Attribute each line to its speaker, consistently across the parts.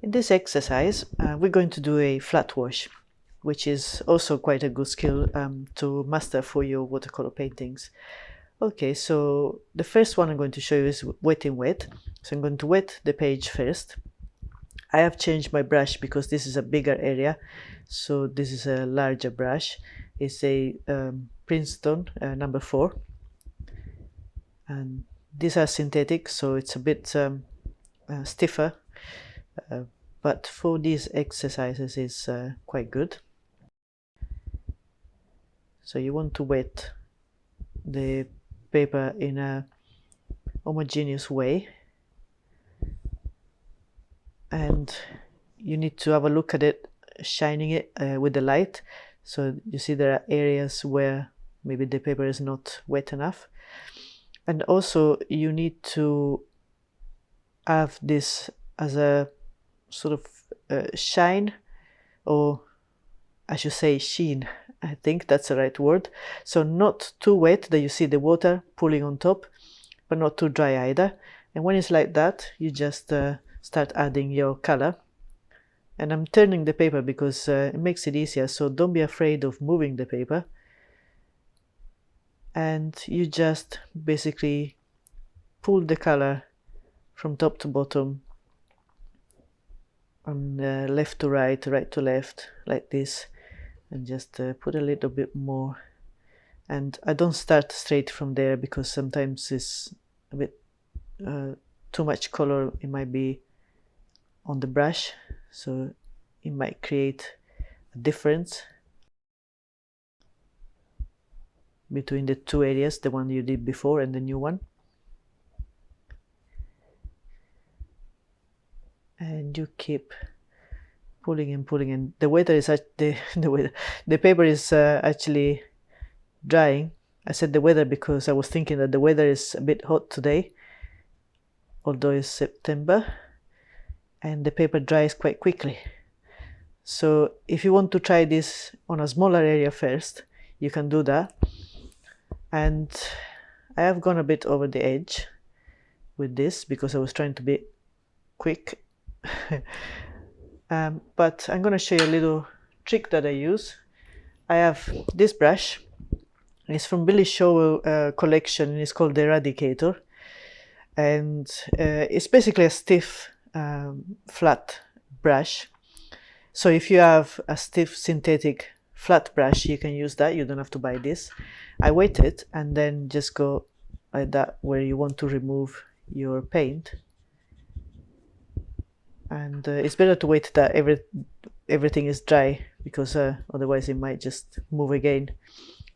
Speaker 1: In this exercise, we're going to do a flat wash, which is also quite a good skill to master for your watercolor paintings. Okay, so the first one I'm going to show you is wet in wet. So I'm going to wet the page first. I have changed my brush because this is a bigger area, so this is a larger brush. It's a Princeton number 4, and these are synthetic, so it's a bit stiffer, but for these exercises it's quite good. So you want to wet the paper in a homogeneous way, and you need to have a look at it, shining it with the light. So you see there are areas where maybe the paper is not wet enough, and also you need to have this as a sort of shine, or I should say sheen, I think that's the right word. So not too wet that you see the water pooling on top, but not too dry either. And when it's like that, you just start adding your color. And I'm turning the paper because it makes it easier, so don't be afraid of moving the paper. And you just basically pull the color from top to bottom, on left to right, right to left, like this, and just put a little bit more. And I don't start straight from there because sometimes it's a bit too much color, it might be on the brush, so it might create a difference between the two areas, the one you did before and the new one. And you keep pulling and pulling, and the weather is the paper is actually drying. I said the weather because I was thinking that the weather is a bit hot today, although it's September, and the paper dries quite quickly. So if you want to try this on a smaller area first, you can do that. And I have gone a bit over the edge with this because I was trying to be quick. But I'm going to show you a little trick that I use. I have this brush. It's from Billy Showell collection, and it's called the Eradicator. And it's basically a stiff, flat brush. So if you have a stiff synthetic flat brush, you can use that. You don't have to buy this. I wet it and then just go like that where you want to remove your paint. And it's better to wait that everything is dry, because otherwise it might just move again.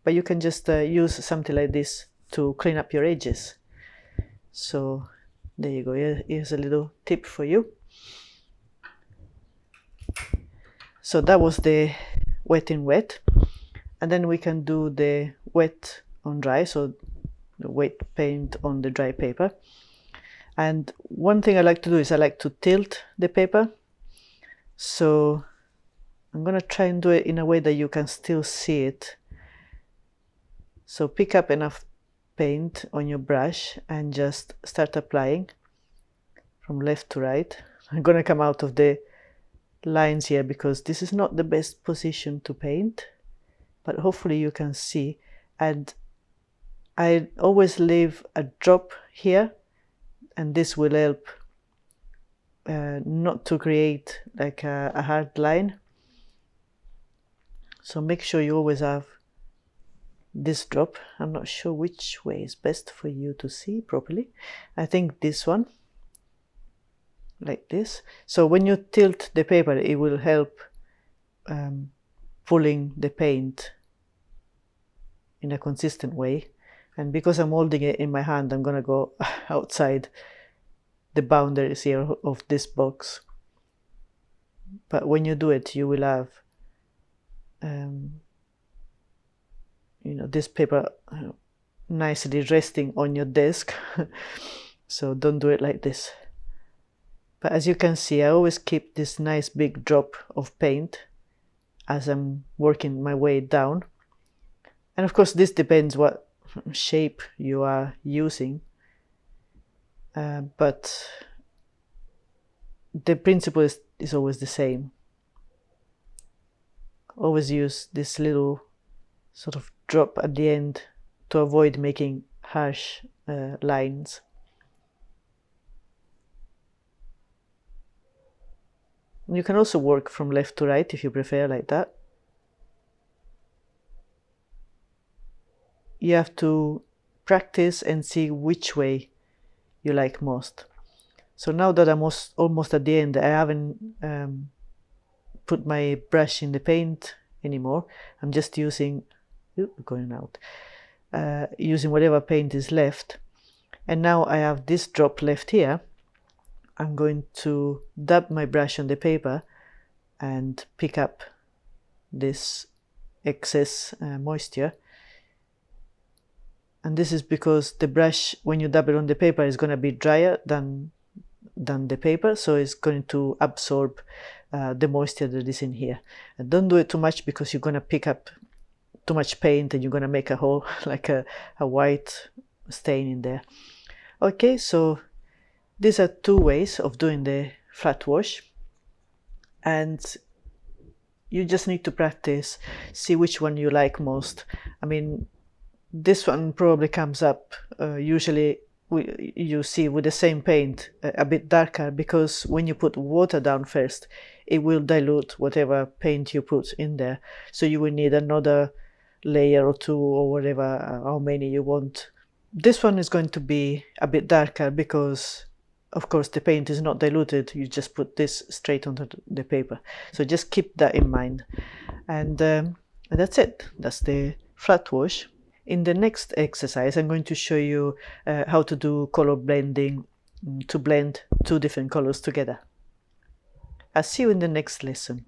Speaker 1: But you can just use something like this to clean up your edges. So there you go. Here's a little tip for you. So that was the wet in wet, and then we can do the wet on dry, so the wet paint on the dry paper. And one thing I like to do is I like to tilt the paper. So I'm going to try and do it in a way that you can still see it. So pick up enough paint on your brush and just start applying from left to right. I'm going to come out of the lines here because this is not the best position to paint, but hopefully you can see. And I always leave a drop here, and this will help not to create like a hard line. So make sure you always have this drop. I'm not sure which way is best for you to see properly. I think this one, like this. So when you tilt the paper, it will help pulling the paint in a consistent way. And because I'm holding it in my hand, I'm gonna go outside the boundaries here of this box. But when you do it, you will have you know, this paper nicely resting on your desk. So don't do it like this. But as you can see, I always keep this nice big drop of paint as I'm working my way down. And of course this depends what shape you are using, but the principle is is always the same. Always use this little sort of drop at the end to avoid making harsh lines. You can also work from left to right if you prefer, like that. You have to practice and see which way you like most. So now that I'm almost at the end, I haven't put my brush in the paint anymore. I'm just using using whatever paint is left. And now I have this drop left here. I'm going to dab my brush on the paper and pick up this excess moisture. And this is because the brush, when you dab it on the paper, is going to be drier than the paper, so it's going to absorb the moisture that is in here. And don't do it too much, because you're going to pick up too much paint and you're going to make a hole, like a white stain in there. Okay, so these are two ways of doing the flat wash, and you just need to practice, see which one you like most. I mean, this one probably comes up usually you see with the same paint a bit darker, because when you put water down first, it will dilute whatever paint you put in there. So you will need another layer or two, or whatever, how many you want. This one is going to be a bit darker because, of course, the paint is not diluted. You just put this straight onto the paper. So just keep that in mind. And that's it. That's the flat wash. In the next exercise, I'm going to show you how to do color blending to blend two different colors together. I'll see you in the next lesson.